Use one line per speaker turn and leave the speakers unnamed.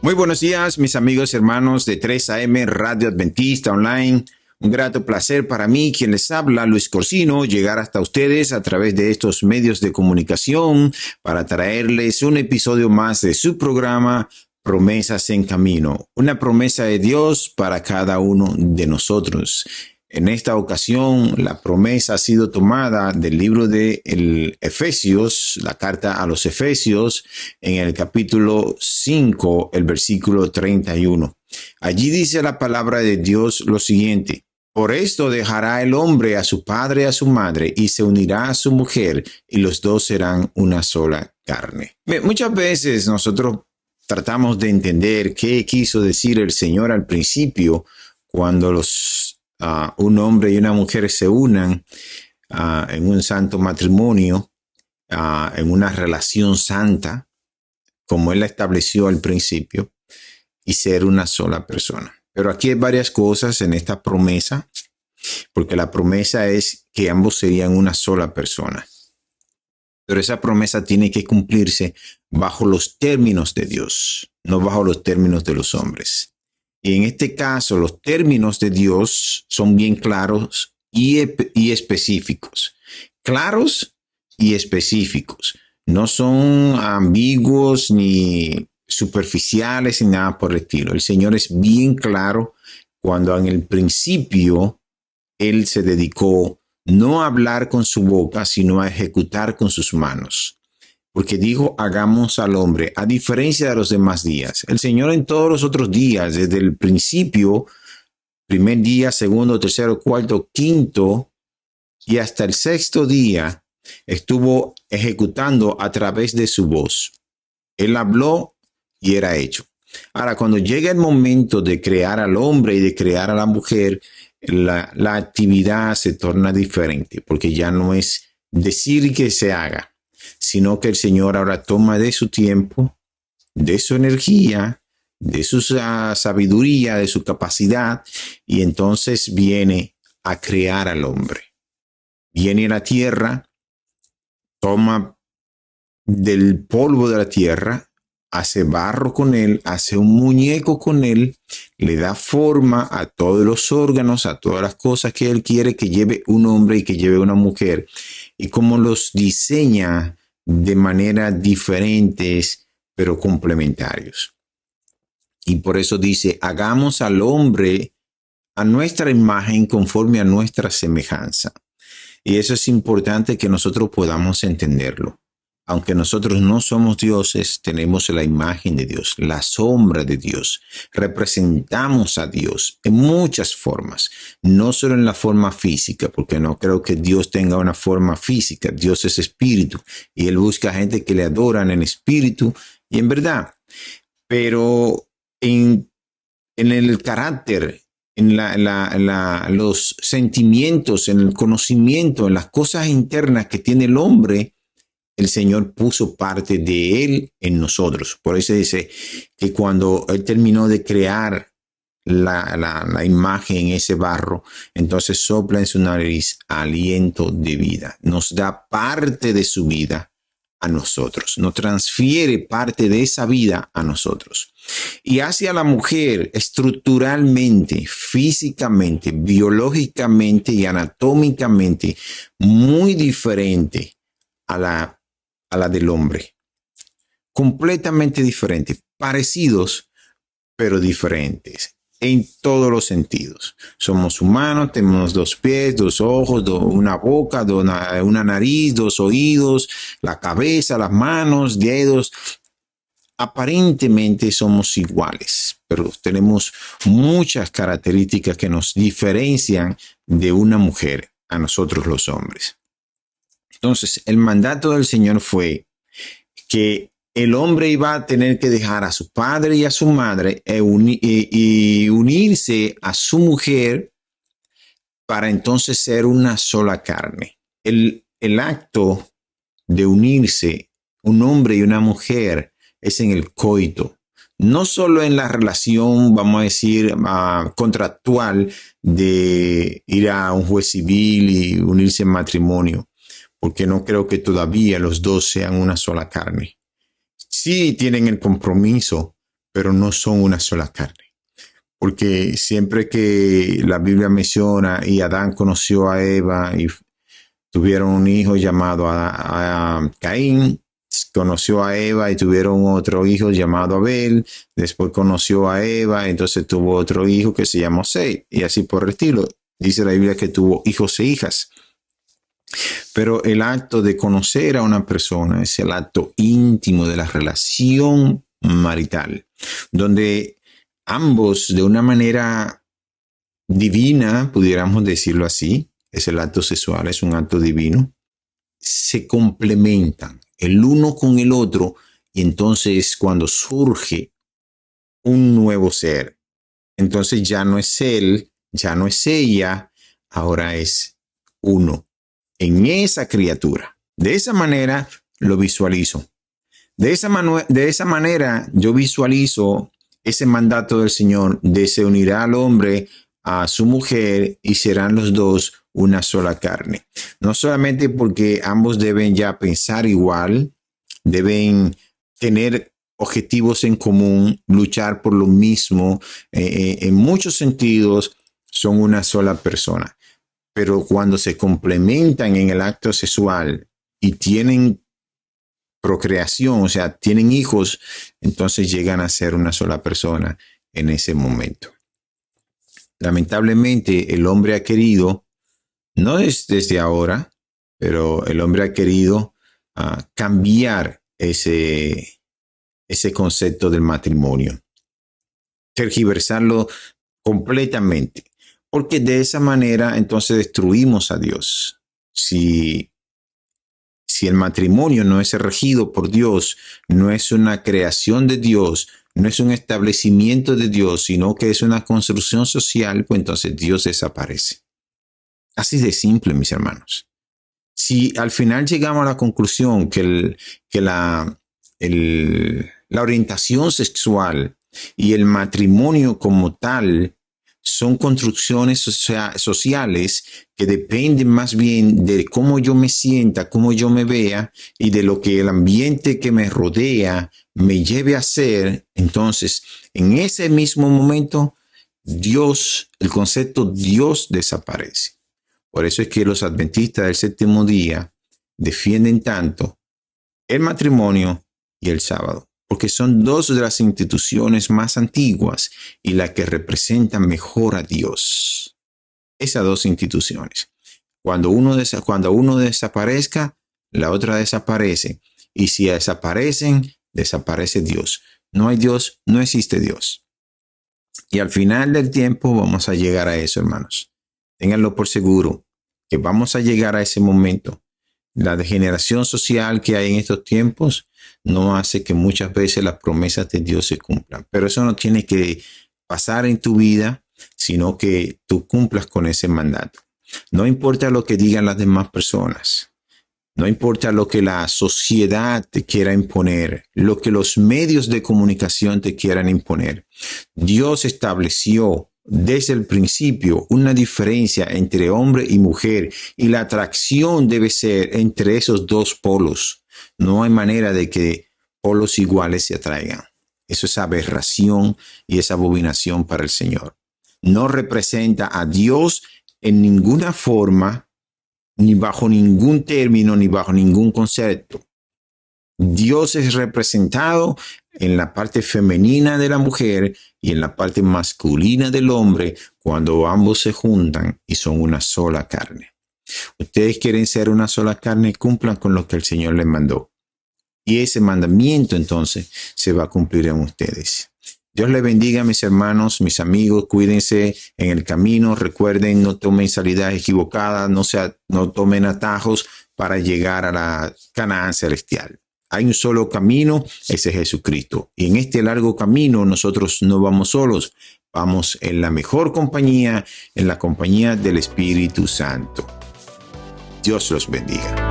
Muy buenos días, mis amigos y hermanos de 3 AM Radio Adventista Online. Un grato placer para mí, quien les habla, Luis Corsino, llegar hasta ustedes a través de estos medios de comunicación para traerles un episodio más de su programa Promesas en Camino. Una promesa de Dios para cada uno de nosotros. En esta ocasión, la promesa ha sido tomada del libro de Efesios, la carta a los Efesios, en el capítulo 5, el versículo 31. Allí dice la palabra de Dios lo siguiente: por esto dejará el hombre a su padre y a su madre, y se unirá a su mujer, y los dos serán una sola carne. Muchas veces nosotros tratamos de entender qué quiso decir el Señor al principio cuando un hombre y una mujer se unan en un santo matrimonio, en una relación santa, como Él la estableció al principio, y ser una sola persona. Pero aquí hay varias cosas en esta promesa, porque la promesa es que ambos serían una sola persona. Pero esa promesa tiene que cumplirse bajo los términos de Dios, no bajo los términos de los hombres. Y en este caso, los términos de Dios son bien claros y específicos. Claros y específicos. No son ambiguos ni superficiales ni nada por el estilo. El Señor es bien claro cuando en el principio Él se dedicó no a hablar con su boca, sino a ejecutar con sus manos. Porque dijo, hagamos al hombre, a diferencia de los demás días. El Señor en todos los otros días, desde el principio, primer día, segundo, tercero, cuarto, quinto, y hasta el sexto día, estuvo ejecutando a través de su voz. Él habló y era hecho. Ahora, cuando llega el momento de crear al hombre y de crear a la mujer, la actividad se torna diferente, porque ya no es decir que se haga, sino que el Señor ahora toma de su tiempo, de su energía, de su sabiduría, de su capacidad, y entonces viene a crear al hombre. Viene a la tierra, toma del polvo de la tierra, hace barro con él, hace un muñeco con él, le da forma a todos los órganos, a todas las cosas que él quiere que lleve un hombre y que lleve una mujer, y cómo los diseña de maneras diferentes, pero complementarios. Y por eso dice, hagamos al hombre a nuestra imagen conforme a nuestra semejanza. Y eso es importante que nosotros podamos entenderlo. Aunque nosotros no somos dioses, tenemos la imagen de Dios, la sombra de Dios. Representamos a Dios en muchas formas, no solo en la forma física, porque no creo que Dios tenga una forma física. Dios es espíritu y Él busca gente que le adoran en espíritu y en verdad. Pero en el carácter, en los sentimientos, en el conocimiento, en las cosas internas que tiene el hombre, el Señor puso parte de Él en nosotros. Por eso dice que cuando Él terminó de crear la imagen en ese barro, entonces sopla en su nariz aliento de vida. Nos da parte de su vida a nosotros. Nos transfiere parte de esa vida a nosotros. Y hace a la mujer estructuralmente, físicamente, biológicamente y anatómicamente muy diferente a la del hombre. Completamente diferentes, parecidos, pero diferentes en todos los sentidos. Somos humanos, tenemos 2 pies, 2 ojos, una boca, una nariz, 2 oídos, la cabeza, las manos, dedos. Aparentemente somos iguales, pero tenemos muchas características que nos diferencian de una mujer, a nosotros los hombres. Entonces, el mandato del Señor fue que el hombre iba a tener que dejar a su padre y a su madre y unirse a su mujer para entonces ser una sola carne. El acto de unirse, un hombre y una mujer, es en el coito. No solo en la relación, vamos a decir, contractual de ir a un juez civil y unirse en matrimonio. porque no creo que todavía los dos sean una sola carne. Sí tienen el compromiso, pero no son una sola carne. Porque siempre que la Biblia menciona y Adán conoció a Eva y tuvieron un hijo llamado a Caín, conoció a Eva y tuvieron otro hijo llamado Abel, después conoció a Eva, entonces tuvo otro hijo que se llamó Set, y así por el estilo. Dice la Biblia que tuvo hijos e hijas. Pero el acto de conocer a una persona es el acto íntimo de la relación marital, donde ambos de una manera divina, pudiéramos decirlo así, es el acto sexual, es un acto divino, se complementan el uno con el otro, y entonces cuando surge un nuevo ser, entonces ya no es él, ya no es ella, ahora es uno en esa criatura. De esa manera lo visualizo. De esa manera yo visualizo ese mandato del Señor de se unirá al hombre a su mujer y serán los dos una sola carne. No solamente porque ambos deben ya pensar igual, deben tener objetivos en común, luchar por lo mismo, en muchos sentidos son una sola persona. Pero cuando se complementan en el acto sexual y tienen procreación, o sea, tienen hijos, entonces llegan a ser una sola persona en ese momento. Lamentablemente, el hombre ha querido, no es desde ahora, pero el hombre ha querido cambiar ese concepto del matrimonio, tergiversarlo completamente, porque de esa manera entonces destruimos a Dios. Si el matrimonio no es regido por Dios, no es una creación de Dios, no es un establecimiento de Dios, sino que es una construcción social, pues entonces Dios desaparece. Así de simple, mis hermanos. Si al final llegamos a la conclusión que la orientación sexual y el matrimonio como tal son construcciones sociales que dependen más bien de cómo yo me sienta, cómo yo me vea y de lo que el ambiente que me rodea me lleve a hacer, entonces en ese mismo momento Dios, el concepto Dios desaparece. Por eso es que los adventistas del séptimo día defienden tanto el matrimonio y el sábado, porque son dos de las instituciones más antiguas y las que representan mejor a Dios. Esas dos instituciones. Cuando uno desaparezca, la otra desaparece. Y si desaparecen, desaparece Dios. No hay Dios, no existe Dios. Y al final del tiempo vamos a llegar a eso, hermanos. Ténganlo por seguro que vamos a llegar a ese momento. La degeneración social que hay en estos tiempos no hace que muchas veces las promesas de Dios se cumplan. Pero eso no tiene que pasar en tu vida, sino que tú cumplas con ese mandato. No importa lo que digan las demás personas. No importa lo que la sociedad te quiera imponer, lo que los medios de comunicación te quieran imponer. Dios estableció desde el principio una diferencia entre hombre y mujer y la atracción debe ser entre esos dos polos. No hay manera de que polos iguales se atraigan. Eso es aberración y es abominación para el Señor. No representa a Dios en ninguna forma, ni bajo ningún término, ni bajo ningún concepto. Dios es representado en la parte femenina de la mujer y en la parte masculina del hombre cuando ambos se juntan y son una sola carne. Ustedes quieren ser una sola carne, cumplan con lo que el Señor les mandó. Y ese mandamiento entonces se va a cumplir en ustedes. Dios les bendiga, mis hermanos, mis amigos, cuídense en el camino. Recuerden, no tomen salidas equivocadas, no tomen atajos para llegar a la Canaán celestial. Hay un solo camino, ese es Jesucristo. Y en este largo camino nosotros no vamos solos, vamos en la mejor compañía, en la compañía del Espíritu Santo. Dios los bendiga.